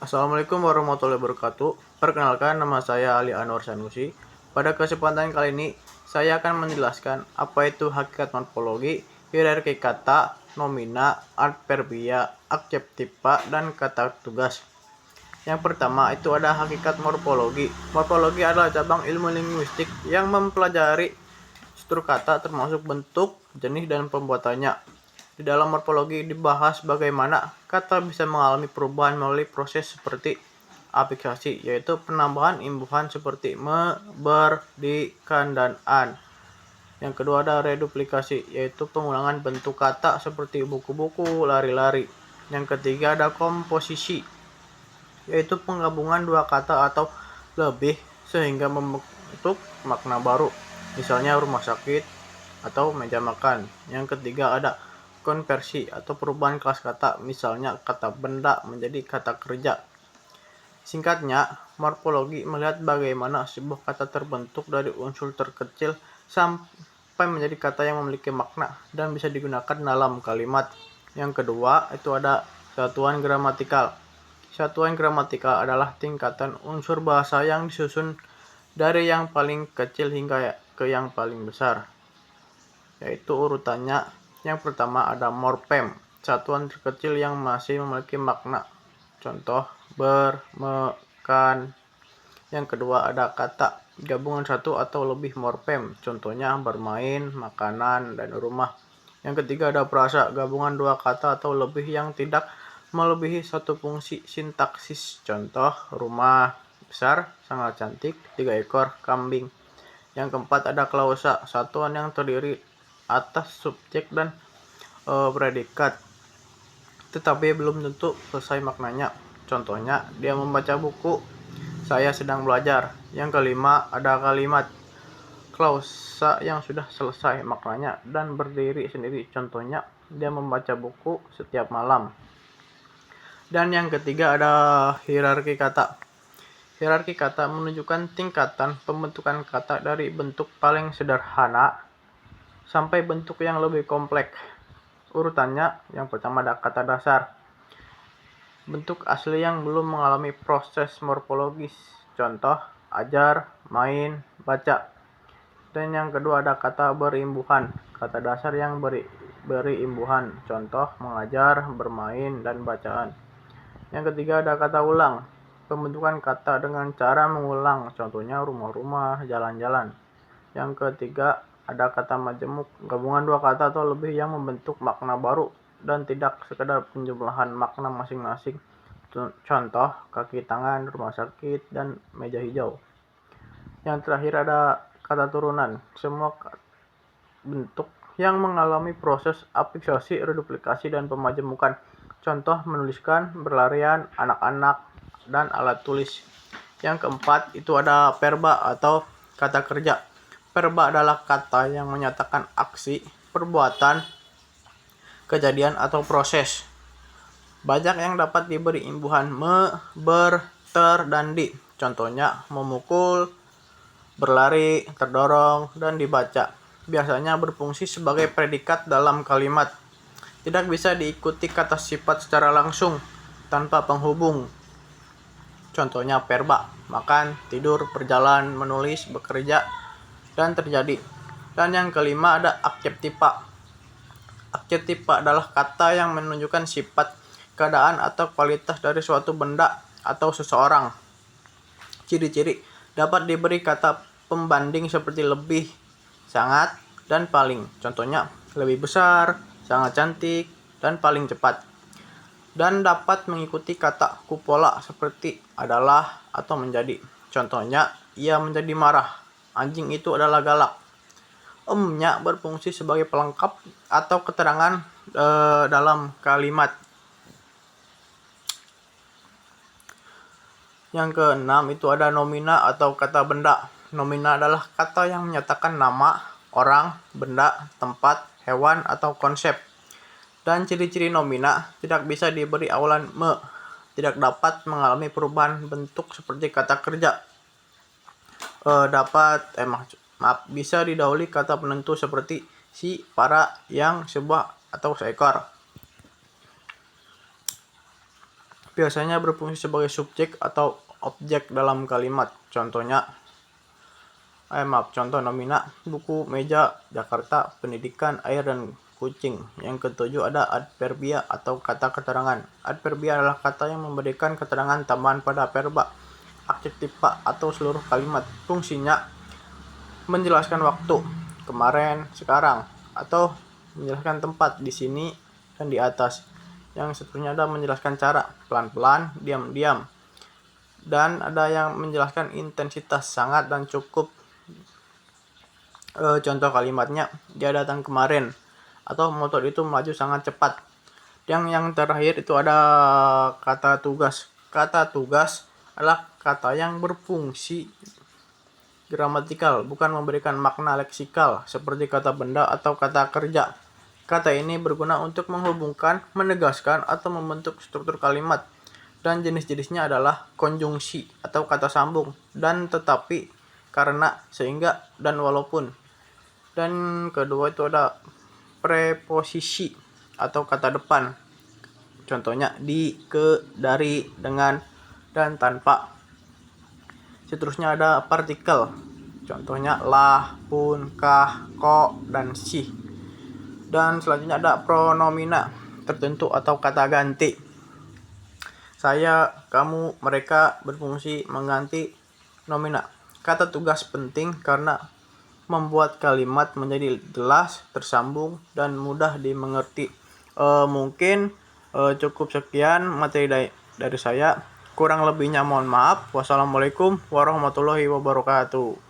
Assalamualaikum warahmatullahi wabarakatuh. Perkenalkan, nama saya Ali Anwar Sanusi. Pada kesempatan kali ini, saya akan menjelaskan apa itu hakikat morfologi, hierarki kata, nomina, adverbia, adjektiva, dan kata tugas. Yang pertama itu ada hakikat morfologi. Morfologi adalah cabang ilmu linguistik yang mempelajari struktur kata termasuk bentuk, jenis, dan pembuatannya. Di dalam morfologi dibahas bagaimana kata bisa mengalami perubahan melalui proses seperti afiksasi, yaitu penambahan imbuhan seperti me, ber, di, kan, dan an. Yang kedua ada reduplikasi, yaitu pengulangan bentuk kata seperti buku-buku, lari-lari. Yang ketiga ada komposisi, yaitu penggabungan dua kata atau lebih sehingga membentuk makna baru, misalnya rumah sakit atau meja makan. Yang ketiga ada konversi atau perubahan kelas kata, misalnya kata benda menjadi kata kerja. Singkatnya, morfologi melihat bagaimana sebuah kata terbentuk dari unsur terkecil sampai menjadi kata yang memiliki makna dan bisa digunakan dalam kalimat. Yang kedua, itu ada satuan gramatikal. Satuan gramatikal adalah tingkatan unsur bahasa yang disusun dari yang paling kecil hingga ke yang paling besar, yaitu urutannya. Yang pertama ada morfem, satuan terkecil yang masih memiliki makna. Contoh ber, me, kan. Yang kedua ada kata, gabungan satu atau lebih morfem. Contohnya bermain, makanan, dan rumah. Yang ketiga ada frasa, gabungan dua kata atau lebih yang tidak melebihi satu fungsi sintaksis. Contoh rumah besar, sangat cantik, 3 ekor kambing. Yang keempat ada klausa, satuan yang terdiri atas subjek dan predikat, tetapi belum tentu selesai maknanya. Contohnya, dia membaca buku, saya sedang belajar. Yang kelima ada kalimat klausa yang sudah selesai maknanya dan berdiri sendiri. Contohnya, dia membaca buku setiap malam. Dan yang ketiga ada hierarki kata. Hierarki kata menunjukkan tingkatan pembentukan kata dari bentuk paling sederhana sampai bentuk yang lebih kompleks. Urutannya, yang pertama ada kata dasar, bentuk asli yang belum mengalami proses morfologis. Contoh, ajar, main, baca. Dan yang kedua ada kata berimbuhan, kata dasar yang beri imbuhan. Contoh, mengajar, bermain, dan bacaan. Yang ketiga ada kata ulang, pembentukan kata dengan cara mengulang. Contohnya rumah-rumah, jalan-jalan. Yang ketiga ada kata majemuk, gabungan dua kata atau lebih yang membentuk makna baru dan tidak sekedar penjumlahan makna masing-masing. Contoh, kaki tangan, rumah sakit, dan meja hijau. Yang terakhir ada kata turunan, semua bentuk yang mengalami proses afiksasi, reduplikasi, dan pemajemukan. Contoh, menuliskan, berlarian, anak-anak, dan alat tulis. Yang keempat itu ada verba atau kata kerja. Verba adalah kata yang menyatakan aksi, perbuatan, kejadian, atau proses. Banyak yang dapat diberi imbuhan me, ber, ter, dan di. Contohnya memukul, berlari, terdorong, dan dibaca. Biasanya berfungsi sebagai predikat dalam kalimat. Tidak bisa diikuti kata sifat secara langsung tanpa penghubung. Contohnya verba, makan, tidur, berjalan, menulis, bekerja, dan terjadi. Dan yang kelima ada adjektiva. Adjektiva adalah kata yang menunjukkan sifat, keadaan, atau kualitas dari suatu benda atau seseorang. Ciri-ciri dapat diberi kata pembanding seperti lebih, sangat, dan paling. Contohnya lebih besar, sangat cantik, dan paling cepat. Dan dapat mengikuti kata kupola seperti adalah atau menjadi. Contohnya, ia menjadi marah. Anjing itu adalah galak. Nya berfungsi sebagai pelengkap atau keterangan dalam kalimat. Yang keenam itu ada nomina atau kata benda. Nomina adalah kata yang menyatakan nama, orang, benda, tempat, hewan, atau konsep. Dan ciri-ciri nomina tidak bisa diberi awalan me, tidak dapat mengalami perubahan bentuk seperti kata kerja. Bisa didahului kata penentu seperti si, para, yang, sebuah, atau seekor. biasanya berfungsi sebagai subjek atau objek dalam kalimat. Contoh nomina, buku, meja, Jakarta, pendidikan, air, dan kucing. Yang ketujuh ada adverbia atau kata keterangan. Adverbia adalah kata yang memberikan keterangan tambahan pada verba, adjektif atau seluruh kalimat. Fungsinya menjelaskan waktu, kemarin, sekarang, atau menjelaskan tempat, di sini dan di atas. Yang seterusnya ada menjelaskan cara, pelan-pelan, diam-diam. Dan ada yang menjelaskan intensitas, sangat dan cukup. Contoh kalimatnya, dia datang kemarin, atau motor itu melaju sangat cepat. Yang terakhir itu ada kata tugas. Kata tugas adalah kata yang berfungsi gramatikal, bukan memberikan makna leksikal seperti kata benda atau kata kerja. Kata ini berguna untuk menghubungkan, menegaskan, atau membentuk struktur kalimat. Dan jenis-jenisnya adalah konjungsi atau kata sambung, dan tetapi, karena, sehingga, dan walaupun. Dan kedua itu ada preposisi atau kata depan. Contohnya di, ke, dari, dengan, dan tanpa. Seterusnya ada partikel. Contohnya lah, pun, kah, ko, dan si. Dan selanjutnya ada pronomina tertentu atau kata ganti. Saya, kamu, mereka berfungsi mengganti nomina. Kata tugas penting karena membuat kalimat menjadi jelas, tersambung, dan mudah dimengerti. Mungkin cukup sekian materi dari saya. Kurang lebihnya mohon maaf. Wassalamualaikum warahmatullahi wabarakatuh.